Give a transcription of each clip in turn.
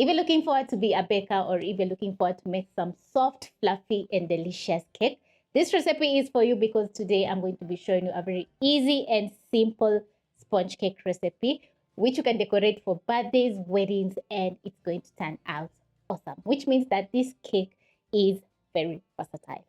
If you're looking forward to be a baker, or if you're looking forward to make some soft, fluffy, and delicious cake, this recipe is for you, because today I'm going to be showing you a very easy and simple sponge cake recipe, which you can decorate for birthdays, weddings, and it's going to turn out awesome, which means that this cake is very versatile.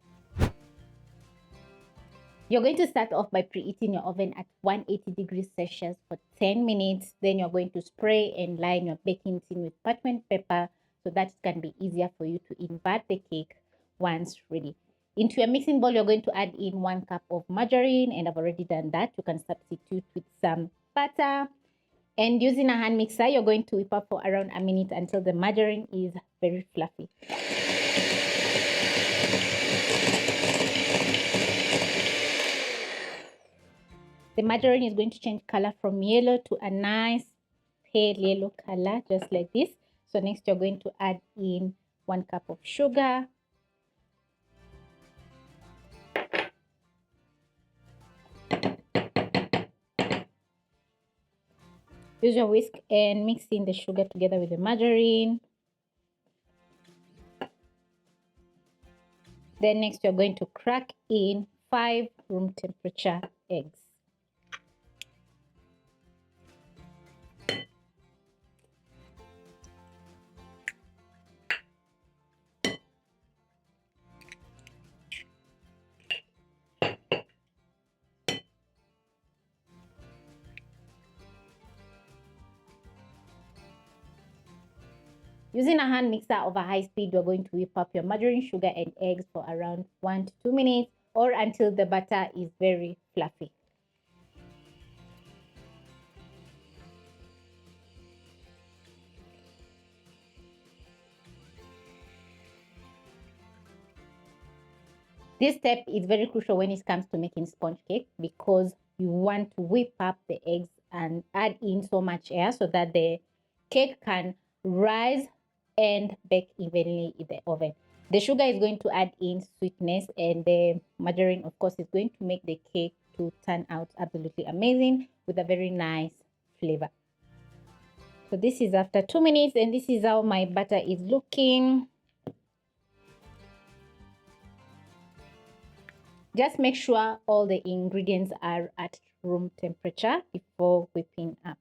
You're going to start off by preheating your oven at 180 degrees Celsius for 10 minutes. Then you're going to spray and line your baking tin with parchment paper so that it can be easier for you to invert the cake once ready. Into your mixing bowl, you're going to add in 1 cup of margarine, and I've already done that. You can substitute with some butter. And using a hand mixer, you're going to whip up for around a minute until the margarine is very fluffy. The margarine is going to change color from yellow to a nice pale yellow color, just like this. So next you're going to add in 1 cup of sugar. Use your whisk and mix in the sugar together with the margarine. Then next you're going to crack in 5 room temperature eggs. Using a hand mixer over high speed, you're going to whip up your margarine, sugar, and eggs for around 1 to 2 minutes, or until the butter is very fluffy. This step is very crucial when it comes to making sponge cake, because you want to whip up the eggs and add in so much air so that the cake can rise and bake evenly in the oven. The sugar is going to add in sweetness, and the margarine, of course, is going to make the cake to turn out absolutely amazing with a very nice flavor. So this is after 2 minutes, and this is how my butter is looking. Just make sure all the ingredients are at room temperature before whipping up.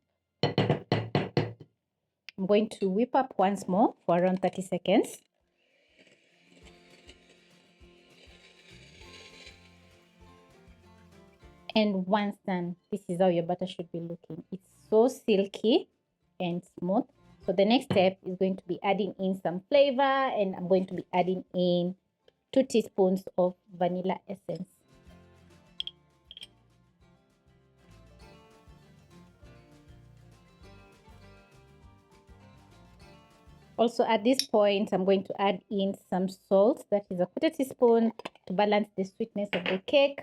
I'm going to whip up once more for around 30 seconds. And once done, this is how your butter should be looking. It's so silky and smooth. So the next step is going to be adding in some flavor, and I'm going to be adding in 2 teaspoons of vanilla essence. Also at this point, I'm going to add in some salt, that is a 1/4 teaspoon, to balance the sweetness of the cake.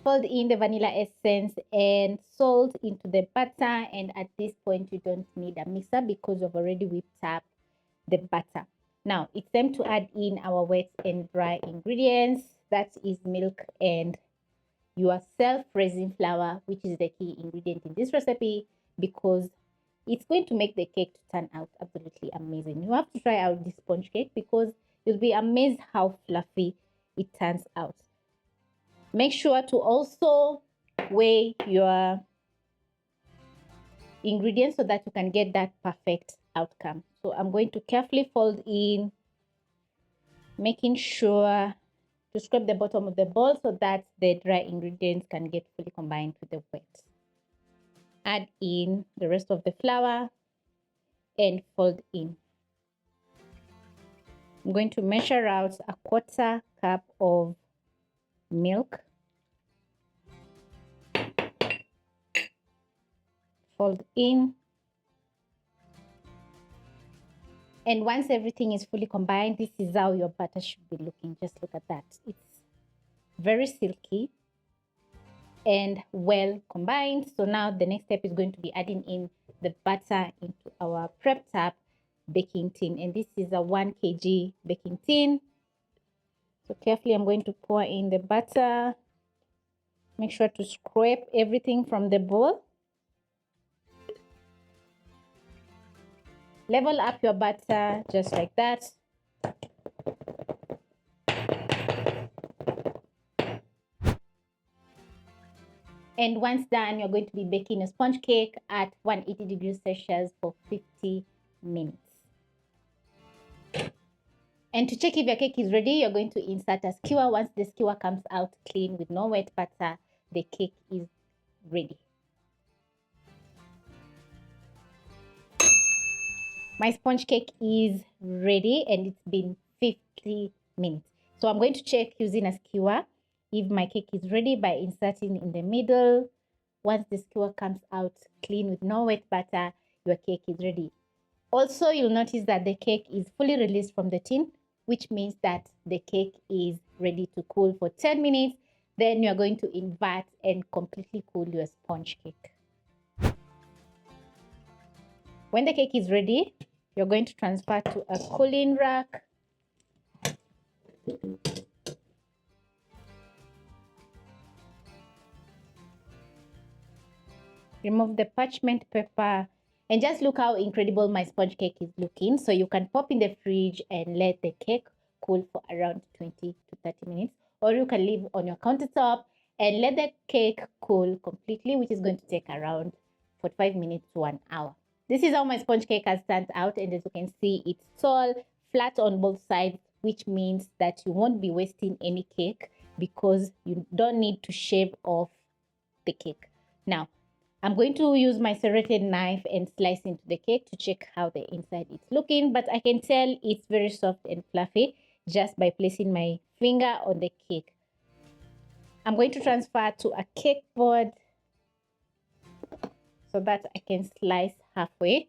Fold in the vanilla essence and salt into the butter, and at this point you don't need a mixer because you've already whipped up the butter. Now it's time to add in our wet and dry ingredients, that is milk and your self-raising flour, which is the key ingredient in this recipe, because it's going to make the cake to turn out absolutely amazing. You have to try out this sponge cake because you'll be amazed how fluffy it turns out. Make sure to also weigh your ingredients so that you can get that perfect outcome. So I'm going to carefully fold in, making sure to scrape the bottom of the bowl so that the dry ingredients can get fully combined with the wet. Add in the rest of the flour and fold in. I'm going to measure out a 1/4 cup of milk. Fold in. And once everything is fully combined, this is how your butter should be looking. Just look at that. It's very silky and well combined. So now the next step is going to be adding in the butter into our prepped up baking tin. And this is a 1 kg baking tin. So carefully I'm going to pour in the butter. Make sure to scrape everything from the bowl Level up your butter just like that. And once done, you're going to be baking a sponge cake at 180 degrees Celsius for 50 minutes. And to check if your cake is ready, you're going to insert a skewer. Once the skewer comes out clean with no wet butter, the cake is ready. My sponge cake is ready and it's been 50 minutes. So I'm going to check using a skewer if my cake is ready by inserting in the middle. Once the skewer comes out clean with no wet butter, your cake is ready. Also, you'll notice that the cake is fully released from the tin, which means that the cake is ready to cool for 10 minutes. Then you're going to invert and completely cool your sponge cake. When the cake is ready, you're going to transfer to a cooling rack. Remove the parchment paper and just look how incredible my sponge cake is looking. So you can pop in the fridge and let the cake cool for around 20 to 30 minutes, or you can leave on your countertop and let the cake cool completely, which is going to take around 45 minutes to 1 hour. This is how my sponge cake has turned out, and as you can see, it's tall, flat on both sides, which means that you won't be wasting any cake because you don't need to shave off the cake. Now, I'm going to use my serrated knife and slice into the cake to check how the inside is looking, but I can tell it's very soft and fluffy just by placing my finger on the cake. I'm going to transfer to a cake board so that I can slice halfway.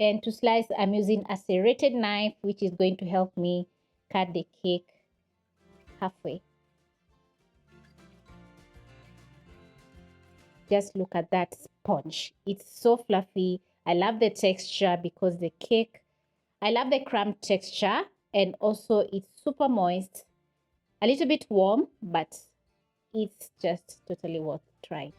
And to slice, I'm using a serrated knife, which is going to help me cut the cake halfway. Just look at that sponge. It's so fluffy. I love the texture because the cake, I love the crumb texture, and also it's super moist, a little bit warm, but it's just totally worth trying.